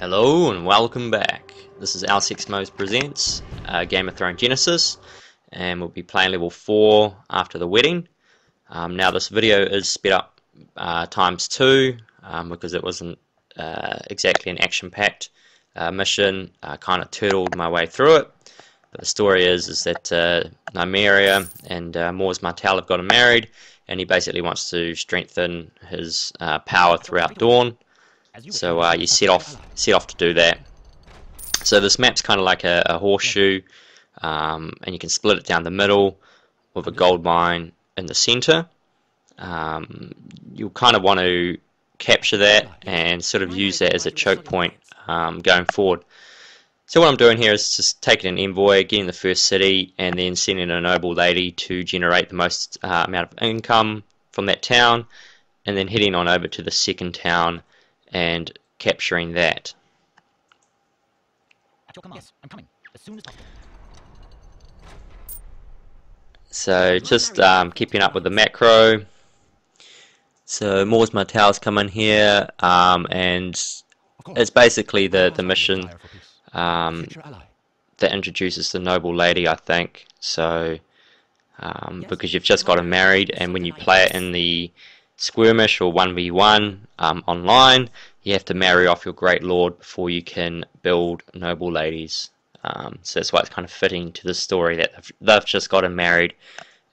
Hello and welcome back. This is Alcexmos Presents Game of Thrones Genesis, and we'll be playing level 4 after the wedding. Now this video is sped up times 2 because it wasn't exactly an action-packed mission. I kind of turtled my way through it. But the story is that Nymeria and Nymeros Martell have gotten married, and he basically wants to strengthen his power throughout Dorne. So you set off to do that. So this map's kind of like a horseshoe, and you can split it down the middle with a gold mine in the center. You'll kind of want to capture that and sort of use that as a choke point going forward. So what I'm doing here is just taking an envoy, getting the first city, and then sending a noble lady to generate the most amount of income from that town, and then heading on over to the second town and capturing that. Yes, I'm coming. As soon as possible. So just keeping up with the macro. So Nymeros Martell's come in here, and it's basically the mission that introduces the noble lady, I think. So because you've just got her married, and when you play it in the skirmish or 1v1 online, you have to marry off your great lord before you can build noble ladies. So that's why it's kind of fitting to the story that they've just gotten married,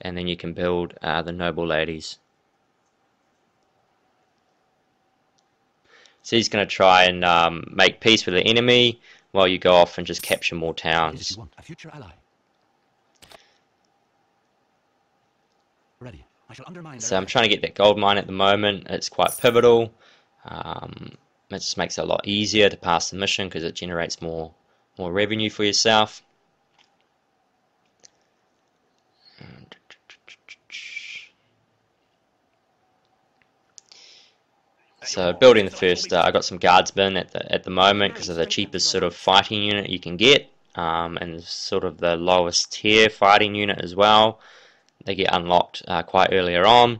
and then you can build the noble ladies. So he's going to try and make peace with the enemy while you go off and just capture more towns. A future ally. Ready. I shall undermine. So I'm trying to get that gold mine at the moment. It's quite pivotal. It just makes it a lot easier to pass the mission because it generates more revenue for yourself. So building the first, I got some guardsmen at the moment because of the cheapest sort of fighting unit you can get, and sort of the lowest tier fighting unit as well. They get unlocked quite earlier on,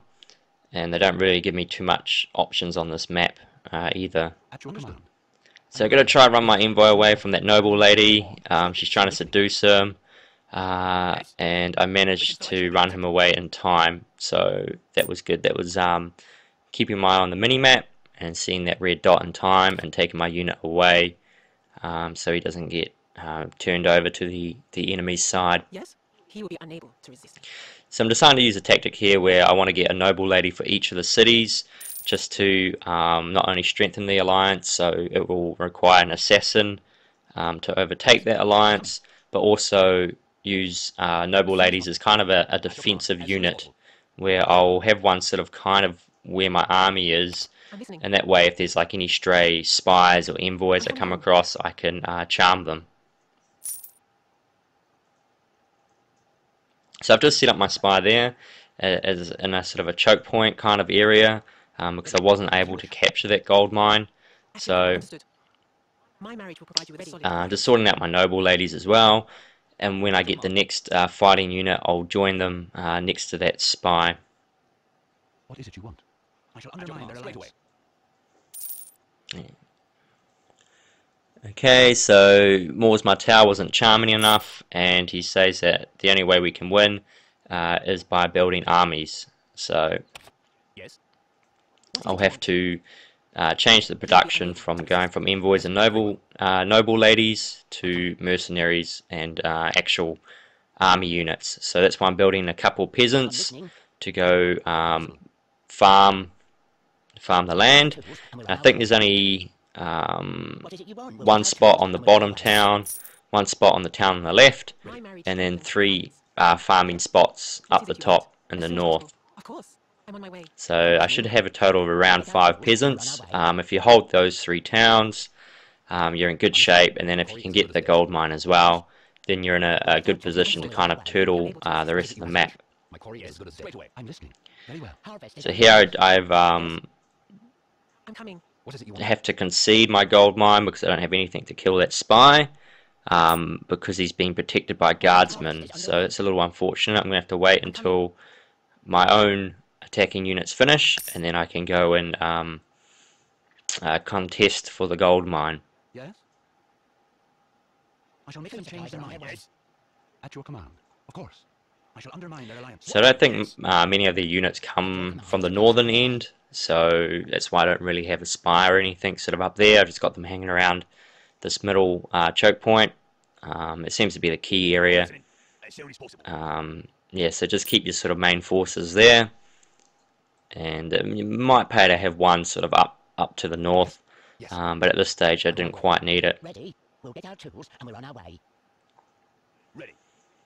and they don't really give me too much options on this map either. So I'm going to try and run my envoy away from that noble lady. She's trying to seduce him, and I managed to run him away in time, so that was good. That was keeping my eye on the mini-map and seeing that red dot in time and taking my unit away so he doesn't get turned over to the enemy's side. Yes, he will be unable to resist. So I'm deciding to use a tactic here where I want to get a noble lady for each of the cities, just to not only strengthen the alliance, so it will require an assassin to overtake that alliance, but also use noble ladies as kind of a defensive unit, where I'll have one sort of kind of where my army is, and that way if there's like any stray spies or envoys I come across, I can charm them. So I've just set up my spy there as in a sort of a choke point kind of area because I wasn't able to capture that gold mine. So just sorting out my noble ladies as well, and when I get the next fighting unit, I'll join them next to that spy. What is it you want? I shall undermine their alliance. Okay, so Nymeros Martell wasn't charming enough, and he says that the only way we can win is by building armies. So yes, I'll have to change the production from going from envoys and noble ladies to mercenaries and actual army units. So that's why I'm building a couple peasants to go farm the land. I think there's only one spot on the bottom town, one spot on the town on the left, and then 3 farming spots up the top in the north. So I should have a total of around 5 peasants. If you hold those 3 towns, you're in good shape, and then if you can get the gold mine as well, then you're in a good position to kind of turtle the rest of the map. So here I've have to concede my gold mine because I don't have anything to kill that spy, because he's being protected by guardsmen. So it's a little unfortunate. I'm going to have to wait until my own attacking units finish, and then I can go and contest for the gold mine. Yes? I shall make them change their minds. Yes. At your command. Of course. I shall undermine their alliance. So I don't think many of the units come from the northern end, so that's why I don't really have a spy or anything sort of up there. I've just got them hanging around this middle choke point. It seems to be the key area. As soon as possible. Yeah, so just keep your sort of main forces there, and you might pay to have one sort of up to the north, Yes. but at this stage I didn't quite need it. Ready? We'll get our tools and we're on our way. Ready.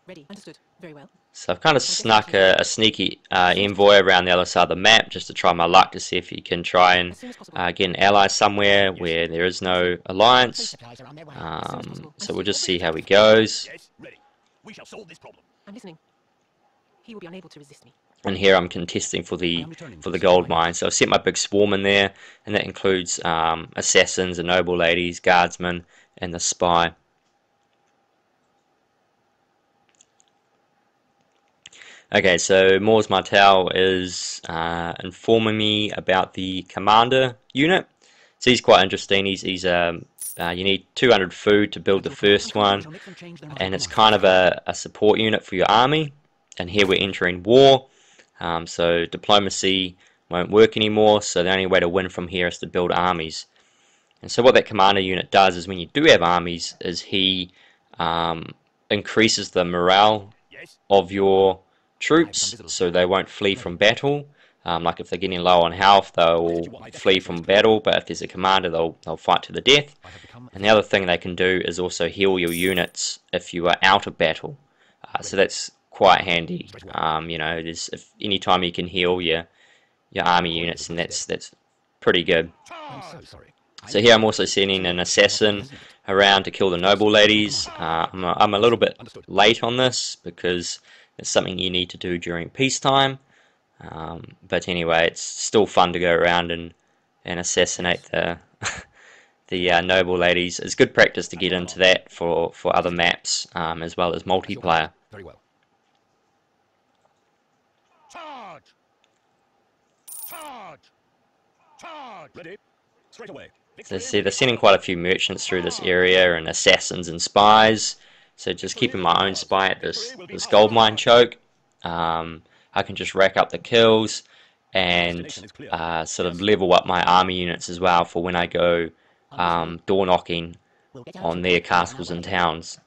Ready. Understood. Very well. So I've kind of snuck a sneaky envoy around the other side of the map just to try my luck to see if you can try and As soon as possible. get an ally somewhere where there is no alliance. Supplies are on their way. So we'll just see how he goes. Yes. Ready. We shall solve this problem. I'm listening. He will be unable to resist me. And here I'm contesting for the gold mine. So I've set my big swarm in there, and that includes assassins and noble ladies, guardsmen, and the spy. Okay, so Nymeros Martell is informing me about the commander unit. So he's quite interesting. He's you need 200 food to build the first one, and it's kind of a support unit for your army. And here we're entering war, so diplomacy won't work anymore. So the only way to win from here is to build armies. And so what that commander unit does is, when you do have armies, is he increases the morale Yes. of your troops, so they won't flee from battle. Like if they're getting low on health, they'll flee from battle, but if there's a commander, they'll fight to the death. And the other thing they can do is also heal your units if you are out of battle. So that's quite handy. You know, if any time you can heal your army units, and that's pretty good. I'm so sorry. So here I'm also sending an assassin around to kill the noble ladies. I'm a little bit late on this because it's something you need to do during peacetime. But anyway, it's still fun to go around and assassinate the the noble ladies. It's good practice to get into that for other maps as well as multiplayer. Very well. Charge. Charge. Charge. Ready. Straight away. So see, they're sending quite a few merchants through this area, and assassins and spies. So just keeping my own spy at this gold mine choke. I can just rack up the kills and sort of level up my army units as well for when I go door knocking We'll get our on tools their and we're on our castles way. and towns.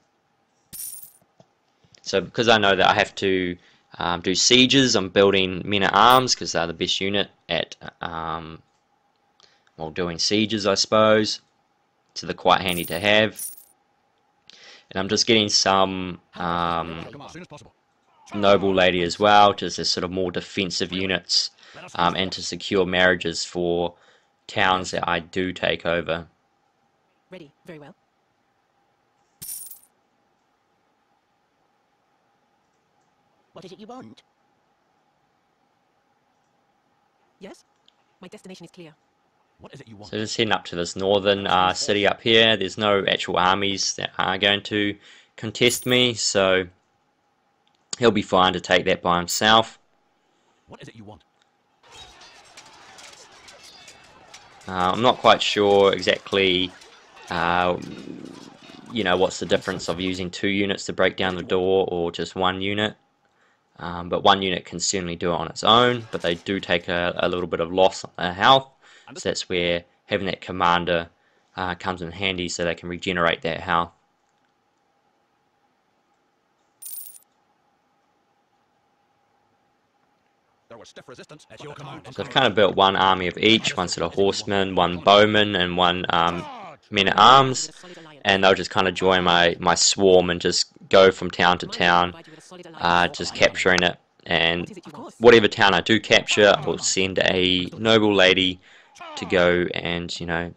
So because I know that I have to do sieges, I'm building men at arms because they're the best unit at well, doing sieges, I suppose. So they're quite handy to have. And I'm just getting some Come on, as soon as possible. noble lady as well, just as sort of more defensive units, and to secure marriages for towns that I do take over. Ready. Very well. What is it you want? Yes? My destination is clear. What is it you want? So just heading up to this northern city up here. There's no actual armies that are going to contest me, so he'll be fine to take that by himself. What is it you want? I'm not quite sure exactly, you know, what's the difference of using 2 units to break down the door or just 1 unit. But 1 unit can certainly do it on its own, but they do take a little bit of loss on their health. So that's where having that commander comes in handy, so they can regenerate that health. There was stiff resistance. At your command. So I've kind of built 1 army of each, 1 sort of horseman, 1 bowman, and 1 men at arms. With a solid alliance. And they'll just kind of join my swarm and just go from town to My town, provide you with a solid alliance. just capturing it. And What is it you want? whatever town I do capture, I will send a noble lady to go and, you know,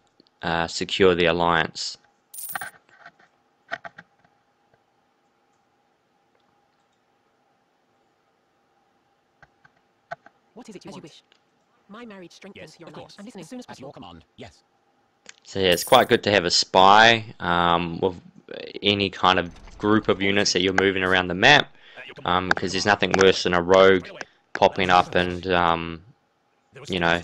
secure the alliance. What is it you want? As you wish. My marriage strengthens Yes, your of alliance. course. I'm listening as soon as At possible. your command. Yes. So yeah, it's quite good to have a spy with any kind of group of units that you're moving around the map, because there's nothing worse than a rogue popping up and, you know,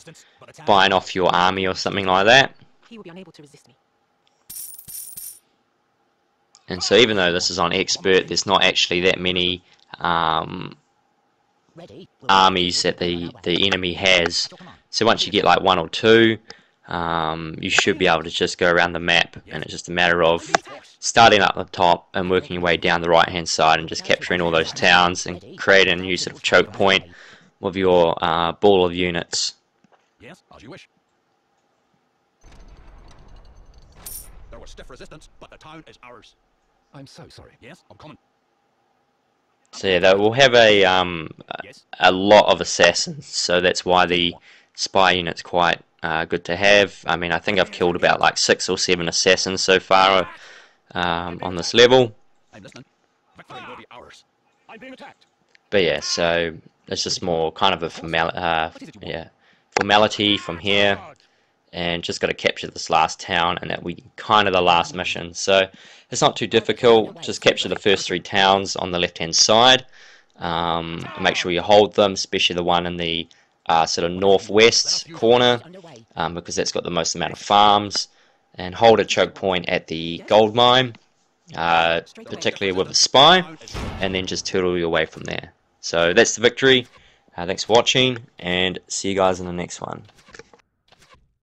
spying off your army or something like that. He will be unable to resist me. And so even though this is on expert, there's not actually that many Ready? armies that the enemy has. So once you get like 1 or 2, you should be able to just go around the map, and it's just a matter of starting up the top and working your way down the right hand side and just capturing all those towns and creating a new sort of choke point with your ball of units. Yes, as you wish. There was stiff resistance, but the town is ours. I'm so sorry. Yes, I'm coming. So yeah, they will have Yes. a lot of assassins, so that's why the spy unit's quite good to have. I mean, I think I've killed about like 6 or 7 assassins so far on this level. I'm listening. Victory will be ours. I'm being attacked. But yeah, so it's just more kind of a formality from here, and just got to capture this last town, and that will be kind of the last mission. So it's not too difficult. Just capture the first 3 towns on the left hand side. Make sure you hold them, especially the one in the sort of northwest corner, because that's got the most amount of farms, and hold a choke point at the gold mine, particularly with a spy, and then just turtle your way from there. So that's the victory. Thanks for watching, and see you guys in the next one.